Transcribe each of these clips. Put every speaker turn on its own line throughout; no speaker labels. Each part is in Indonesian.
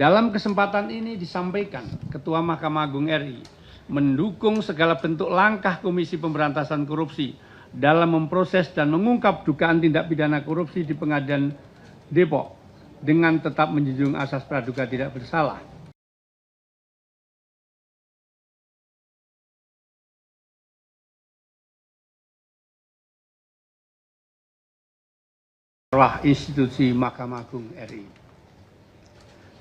Dalam kesempatan ini disampaikan, Ketua Mahkamah Agung RI mendukung segala bentuk langkah Komisi Pemberantasan Korupsi dalam memproses dan mengungkap dugaan tindak pidana korupsi di Pengadilan Depok dengan tetap menjunjung asas praduga tidak bersalah. Marwah institusi Mahkamah Agung RI.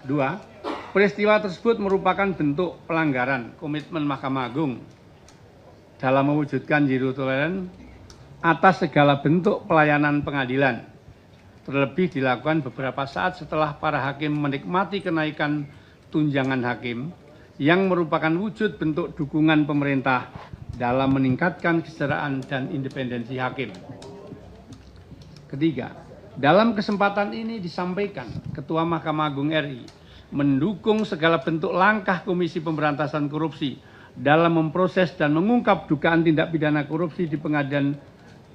2. Peristiwa tersebut merupakan bentuk pelanggaran komitmen Mahkamah Agung dalam mewujudkan zero tolerance atas segala bentuk pelayanan pengadilan. Terlebih dilakukan beberapa saat setelah para hakim menikmati kenaikan tunjangan hakim yang merupakan wujud bentuk dukungan pemerintah dalam meningkatkan kesejahteraan dan independensi hakim. Ketiga, dalam kesempatan ini disampaikan, Ketua Mahkamah Agung RI mendukung segala bentuk langkah Komisi Pemberantasan Korupsi dalam memproses dan mengungkap dugaan tindak pidana korupsi di Pengadilan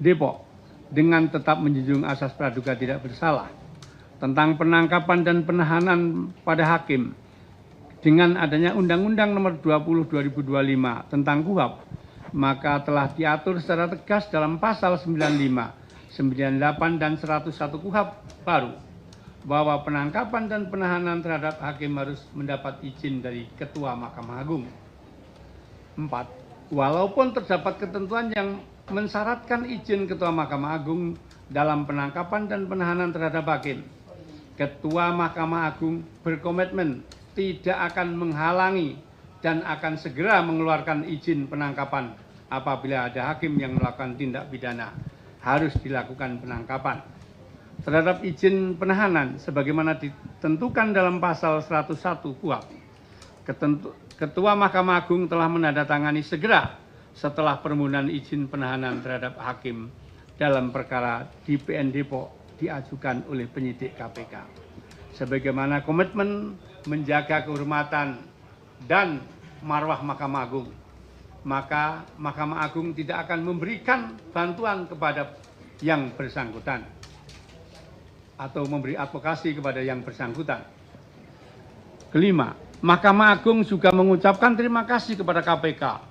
Depok dengan tetap menjunjung asas praduga tidak bersalah. Tentang penangkapan dan penahanan pada hakim dengan adanya Undang-Undang Nomor 20 2025 tentang KUHP, maka telah diatur secara tegas dalam pasal 95, 98 dan 101 KUHP baru bahwa penangkapan dan penahanan terhadap hakim harus mendapat izin dari Ketua Mahkamah Agung. 4. Walaupun terdapat ketentuan yang mensyaratkan izin Ketua Mahkamah Agung dalam penangkapan dan penahanan terhadap hakim, Ketua Mahkamah Agung berkomitmen tidak akan menghalangi dan akan segera mengeluarkan izin penangkapan apabila ada hakim yang melakukan tindak pidana. Harus dilakukan penangkapan. Terhadap izin penahanan sebagaimana ditentukan dalam pasal 101 KUHP, Ketua Mahkamah Agung telah menandatangani segera setelah permohonan izin penahanan terhadap hakim dalam perkara di PN Depok diajukan oleh penyidik KPK. Sebagaimana komitmen menjaga kehormatan dan marwah Mahkamah Agung, maka Mahkamah Agung tidak akan memberikan bantuan kepada yang bersangkutan atau memberi advokasi kepada yang bersangkutan. Kelima, Mahkamah Agung juga mengucapkan terima kasih kepada KPK.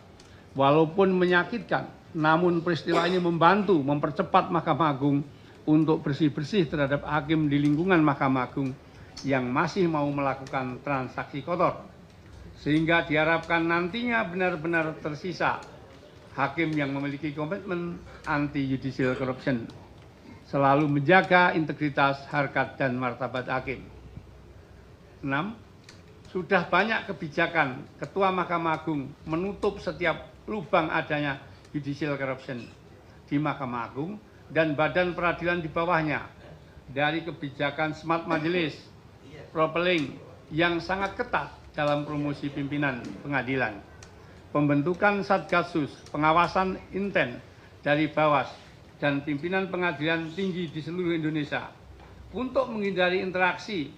Walaupun menyakitkan, namun peristiwa ini membantu mempercepat Mahkamah Agung untuk bersih-bersih terhadap hakim di lingkungan Mahkamah Agung yang masih mau melakukan transaksi kotor. Sehingga diharapkan nantinya benar-benar tersisa hakim yang memiliki komitmen anti-judicial corruption, selalu menjaga integritas, harkat, dan martabat hakim. 6. Sudah banyak kebijakan Ketua Mahkamah Agung menutup setiap lubang adanya judicial corruption di Mahkamah Agung dan badan peradilan di bawahnya, dari kebijakan smart majelis, profiling yang sangat ketat dalam promosi pimpinan pengadilan, pembentukan Satgasus, pengawasan inten dari Bawas dan pimpinan pengadilan tinggi di seluruh Indonesia untuk menghindari interaksi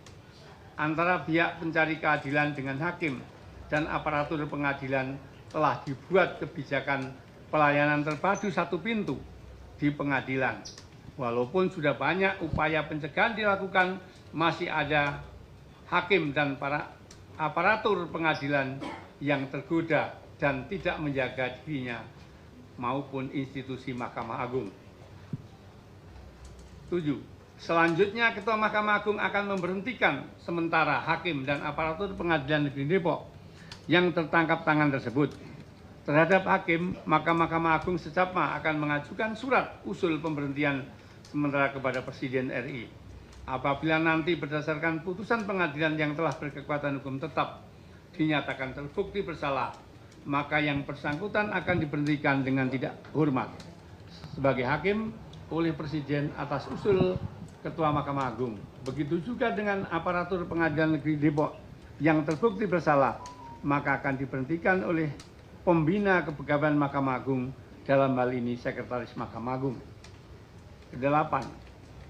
antara pihak pencari keadilan dengan hakim dan aparatur pengadilan. Telah dibuat kebijakan pelayanan terpadu satu pintu di pengadilan. Walaupun sudah banyak upaya pencegahan dilakukan, masih ada hakim dan para aparatur pengadilan yang tergoda dan tidak menjaga dirinya maupun institusi Mahkamah Agung. 7. Selanjutnya Ketua Mahkamah Agung akan memberhentikan sementara hakim dan aparatur pengadilan negeri Depok yang tertangkap tangan tersebut. Terhadap hakim, maka Mahkamah Agung secepatnya akan mengajukan surat usul pemberhentian sementara kepada Presiden RI. Apabila nanti berdasarkan putusan pengadilan yang telah berkekuatan hukum tetap dinyatakan terbukti bersalah, maka yang bersangkutan akan diberhentikan dengan tidak hormat sebagai hakim oleh Presiden atas usul Ketua Mahkamah Agung. Begitu juga dengan aparatur pengadilan negeri Depok yang terbukti bersalah, maka akan diberhentikan oleh pembina kepegawaian Mahkamah Agung, dalam hal ini Sekretaris Mahkamah Agung. Kedelapan,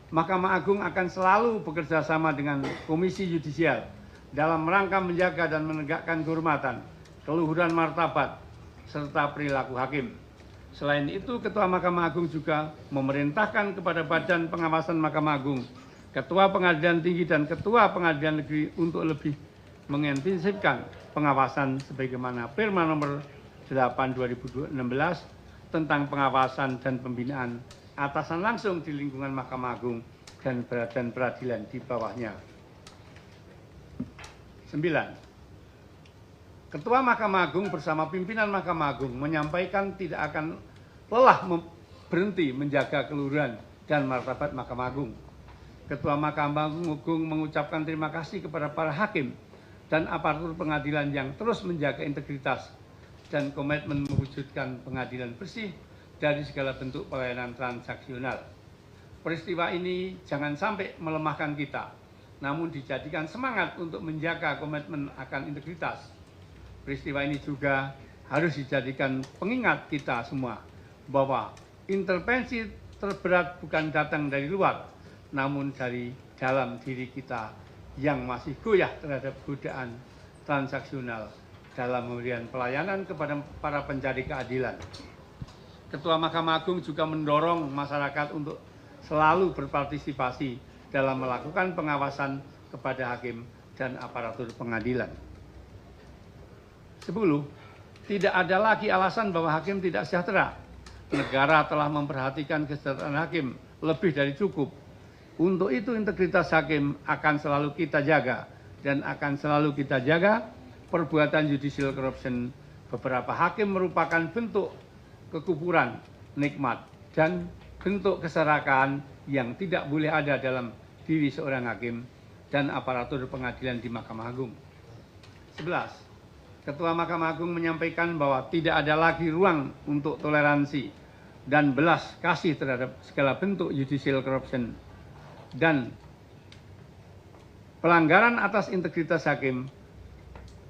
Mahkamah Agung akan selalu bekerja sama dengan Komisi Yudisial dalam rangka menjaga dan menegakkan kehormatan, keluhuran martabat, serta perilaku hakim. Selain itu, Ketua Mahkamah Agung juga memerintahkan kepada Badan Pengawasan Mahkamah Agung, Ketua Pengadilan Tinggi dan Ketua Pengadilan Negeri untuk lebih mengintensifkan pengawasan sebagaimana Perma nomor 8 2016 tentang pengawasan dan pembinaan atasan langsung di lingkungan Mahkamah Agung dan badan peradilan di bawahnya. 9. Ketua Mahkamah Agung bersama pimpinan Mahkamah Agung menyampaikan tidak akan lelah berhenti menjaga keluhuran dan martabat Mahkamah Agung. Ketua Mahkamah Agung mengucapkan terima kasih kepada para hakim dan aparatur pengadilan yang terus menjaga integritas dan komitmen mewujudkan pengadilan bersih dari segala bentuk pelayanan transaksional. Peristiwa ini jangan sampai melemahkan kita, namun dijadikan semangat untuk menjaga komitmen akan integritas. Peristiwa ini juga harus dijadikan pengingat kita semua bahwa intervensi terberat bukan datang dari luar, namun dari dalam diri kita yang masih goyah terhadap godaan transaksional dalam memberikan pelayanan kepada para pencari keadilan. Ketua Mahkamah Agung juga mendorong masyarakat untuk selalu berpartisipasi dalam melakukan pengawasan kepada hakim dan aparatur pengadilan. 10. Tidak ada lagi alasan bahwa hakim tidak sejahtera. Negara telah memperhatikan kesejahteraan hakim lebih dari cukup. Untuk itu integritas hakim akan selalu kita jaga dan akan selalu kita jaga perbuatan judicial corruption. Beberapa hakim merupakan bentuk kekufuran, nikmat, dan bentuk keserakaan yang tidak boleh ada dalam diri seorang hakim dan aparatur pengadilan di Mahkamah Agung. 11. Ketua Mahkamah Agung menyampaikan bahwa tidak ada lagi ruang untuk toleransi dan belas kasih terhadap segala bentuk judicial corruption dan pelanggaran atas integritas hakim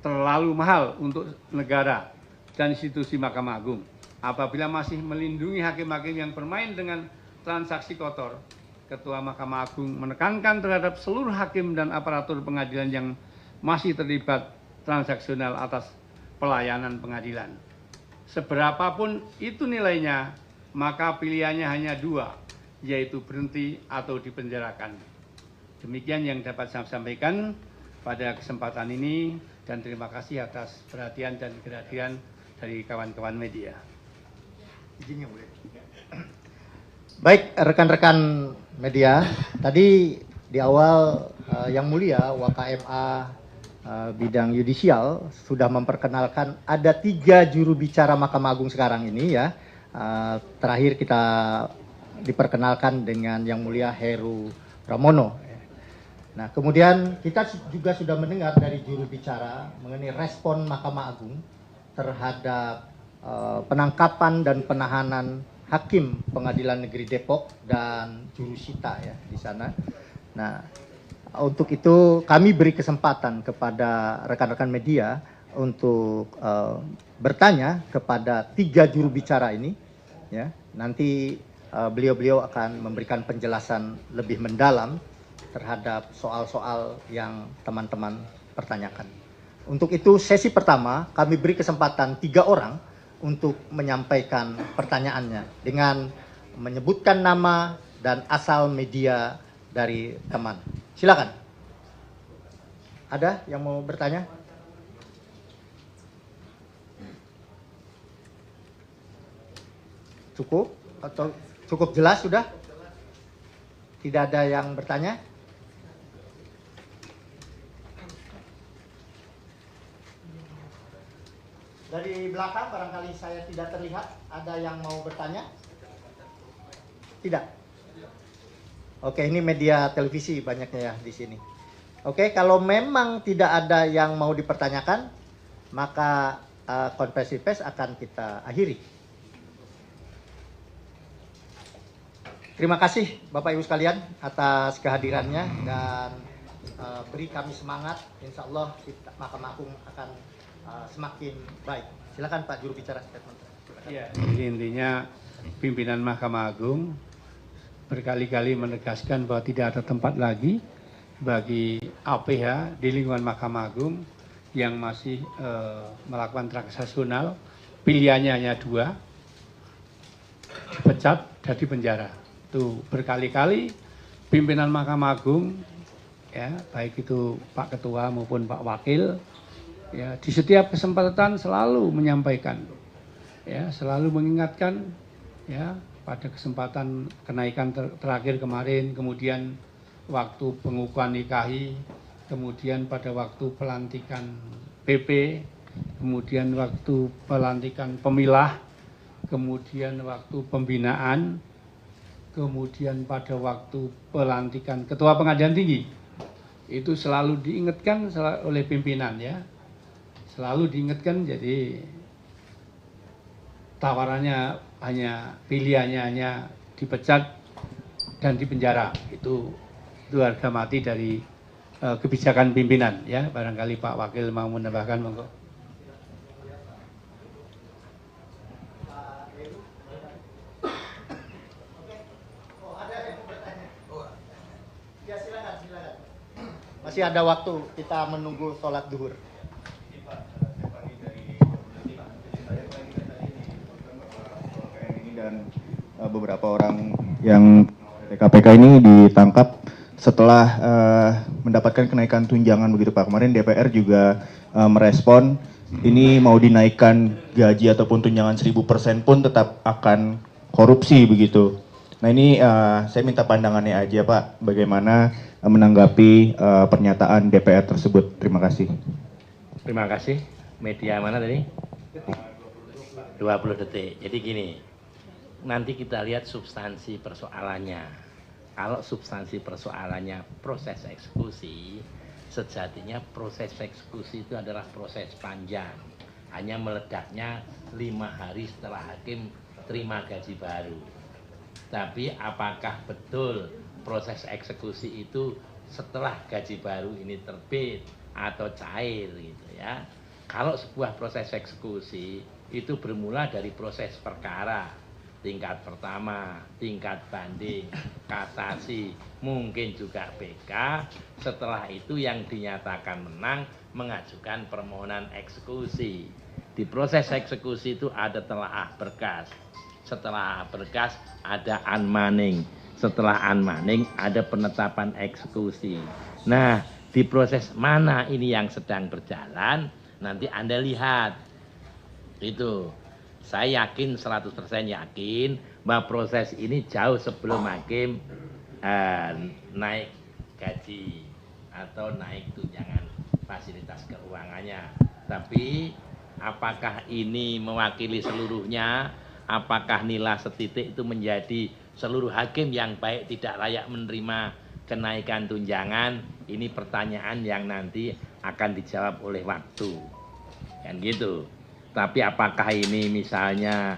terlalu mahal untuk negara dan institusi Mahkamah Agung. Apabila masih melindungi hakim-hakim yang bermain dengan transaksi kotor, Ketua Mahkamah Agung menekankan terhadap seluruh hakim dan aparatur pengadilan yang masih terlibat transaksional atas pelayanan pengadilan. Seberapapun itu nilainya, maka pilihannya hanya dua, yaitu berhenti atau dipenjarakan. Demikian yang dapat saya sampaikan pada kesempatan ini, dan terima kasih atas perhatian dan kehadiran dari kawan-kawan media.
Izin yang boleh. Baik, rekan-rekan media, tadi di awal Yang Mulia WKMA bidang yudisial sudah memperkenalkan ada 3 juru bicara Mahkamah Agung sekarang ini ya. Terakhir kita diperkenalkan dengan Yang Mulia Heru Pramono. Nah, kemudian kita juga sudah mendengar dari juru bicara mengenai respon Mahkamah Agung terhadap penangkapan dan penahanan Hakim Pengadilan Negeri Depok dan jurusita ya di sana. Nah, untuk itu kami beri kesempatan kepada rekan-rekan media untuk bertanya kepada 3 juru bicara ini ya. Nanti beliau-beliau akan memberikan penjelasan lebih mendalam terhadap soal-soal yang teman-teman pertanyakan. Untuk itu sesi pertama kami beri kesempatan 3 orang untuk menyampaikan pertanyaannya dengan menyebutkan nama dan asal media dari teman. Silakan. Ada yang mau bertanya? Cukup atau cukup jelas sudah? Tidak ada yang bertanya? Dari belakang barangkali saya tidak terlihat, ada yang mau bertanya? Tidak. Oke, ini media televisi banyaknya ya di sini. Oke, kalau memang tidak ada yang mau dipertanyakan, maka konferensi pers akan kita akhiri. Terima kasih Bapak Ibu sekalian atas kehadirannya dan beri kami semangat. Insya Allah Mahkamah Agung akan semakin baik. Silakan Pak juru bicara statement.
Ya, jadi intinya pimpinan Mahkamah Agung berkali-kali menegaskan bahwa tidak ada tempat lagi bagi APH di lingkungan Mahkamah Agung yang masih melakukan transaksional. Pilihannya hanya 2, dipecat dan dipenjara. Itu berkali-kali pimpinan Mahkamah Agung ya, baik itu Pak Ketua maupun Pak Wakil, ya, di setiap kesempatan selalu menyampaikan, ya, selalu mengingatkan, ya, pada kesempatan kenaikan terakhir kemarin, kemudian waktu pengukuhan nikahi, kemudian pada waktu pelantikan PP, kemudian waktu pelantikan pemilah, kemudian waktu pembinaan, kemudian pada waktu pelantikan Ketua Pengadilan Tinggi. Itu selalu diingatkan oleh pimpinan, ya. Selalu diingatkan, jadi tawarannya hanya, pilihannya hanya dipecat dan dipenjara. Itu harga mati dari kebijakan pimpinan, ya. Barangkali Pak Wakil mau menambahkan, monggo.
Masih ada waktu, kita menunggu sholat duhur.
Dan beberapa orang yang KPK ini ditangkap setelah mendapatkan kenaikan tunjangan begitu Pak. Kemarin DPR juga merespon ini mau dinaikkan gaji ataupun tunjangan 1000% pun tetap akan korupsi begitu. Nah ini saya minta pandangannya aja Pak, bagaimana menanggapi pernyataan DPR tersebut. Terima kasih.
Terima kasih. Media mana tadi? 20 detik. Jadi gini, nanti kita lihat substansi persoalannya. Kalau substansi persoalannya proses eksekusi, sejatinya proses eksekusi itu adalah proses panjang. Hanya meledaknya 5 hari setelah hakim terima gaji baru. Tapi apakah betul proses eksekusi itu setelah gaji baru ini terbit atau cair gitu ya? Kalau sebuah proses eksekusi itu bermula dari proses perkara, tingkat pertama, tingkat banding, kasasi, mungkin juga PK. Setelah itu yang dinyatakan menang mengajukan permohonan eksekusi. Di proses eksekusi itu ada telaah berkas. Setelah berkas ada unmanning. Setelah unmanning ada penetapan eksekusi. Nah, di proses mana ini yang sedang berjalan, nanti Anda lihat. Itu. Saya yakin, 100% yakin bahwa proses ini jauh sebelum hakim naik gaji atau naik tunjangan fasilitas keuangannya. Tapi apakah ini mewakili seluruhnya? Apakah nilai setitik itu menjadi seluruh hakim yang baik tidak layak menerima kenaikan tunjangan? Ini pertanyaan yang nanti akan dijawab oleh waktu. Kan gitu. Tapi apakah ini misalnya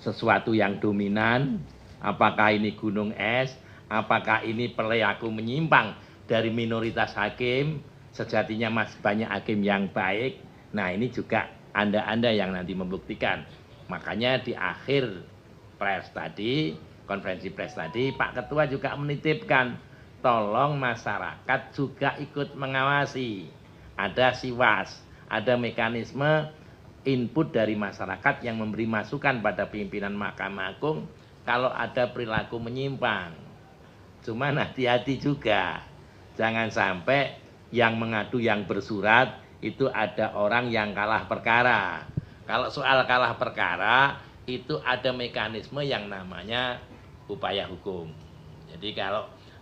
sesuatu yang dominan? Apakah ini gunung es? Apakah ini perilaku menyimpang dari minoritas hakim? Sejatinya masih banyak hakim yang baik. Nah ini juga Anda-Anda yang nanti membuktikan. Makanya di akhir pers tadi, konferensi pers tadi, Pak Ketua juga menitipkan, tolong masyarakat juga ikut mengawasi. Ada siwas, ada mekanisme input dari masyarakat yang memberi masukan pada pimpinan Mahkamah Agung kalau ada perilaku menyimpang. Cuman hati-hati juga, jangan sampai yang mengadu yang bersurat itu ada orang yang kalah perkara. Kalau soal kalah perkara itu ada mekanisme yang namanya upaya hukum. Jadi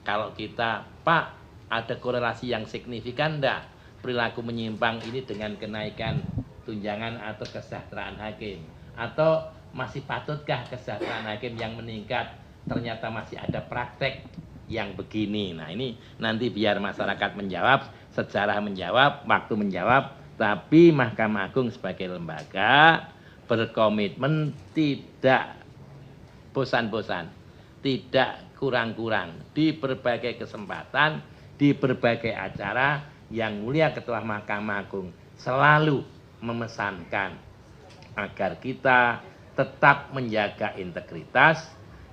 kalau kita, Pak, ada korelasi yang signifikan enggak perilaku menyimpang ini dengan kenaikan tunjangan atau kesejahteraan hakim? Atau masih patutkah kesejahteraan hakim yang meningkat ternyata masih ada praktek yang begini? Nah ini nanti biar masyarakat menjawab, sejarah menjawab, waktu menjawab. Tapi Mahkamah Agung sebagai lembaga berkomitmen tidak bosan-bosan, tidak kurang-kurang, di berbagai kesempatan, di berbagai acara. Yang Mulia Ketua Mahkamah Agung selalu memesankan agar kita tetap menjaga integritas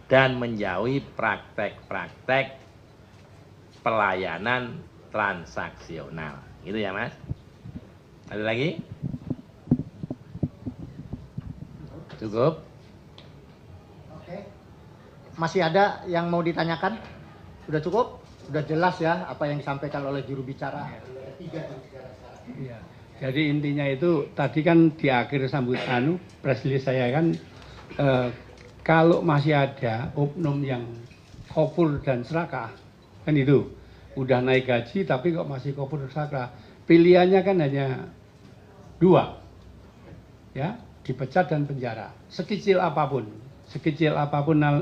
dan menjauhi praktek-praktek pelayanan transaksional. Gitu ya Mas? Ada lagi? Cukup?
Oke. Masih ada yang mau ditanyakan? Sudah cukup? Sudah jelas ya apa yang disampaikan oleh juru bicara.
Iya. Jadi intinya itu tadi kan di akhir sambutan press release saya kan kalau masih ada oknum yang kufur dan serakah kan itu udah naik gaji tapi kok masih kufur dan serakah, pilihannya kan hanya dua, ya, dipecat dan penjara. Sekecil apapun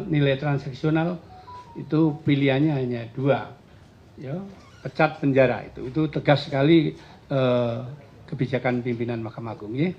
nilai transaksional itu pilihannya hanya dua, ya, pecat penjara. Itu tegas sekali kebijakan pimpinan Mahkamah Agung, ya.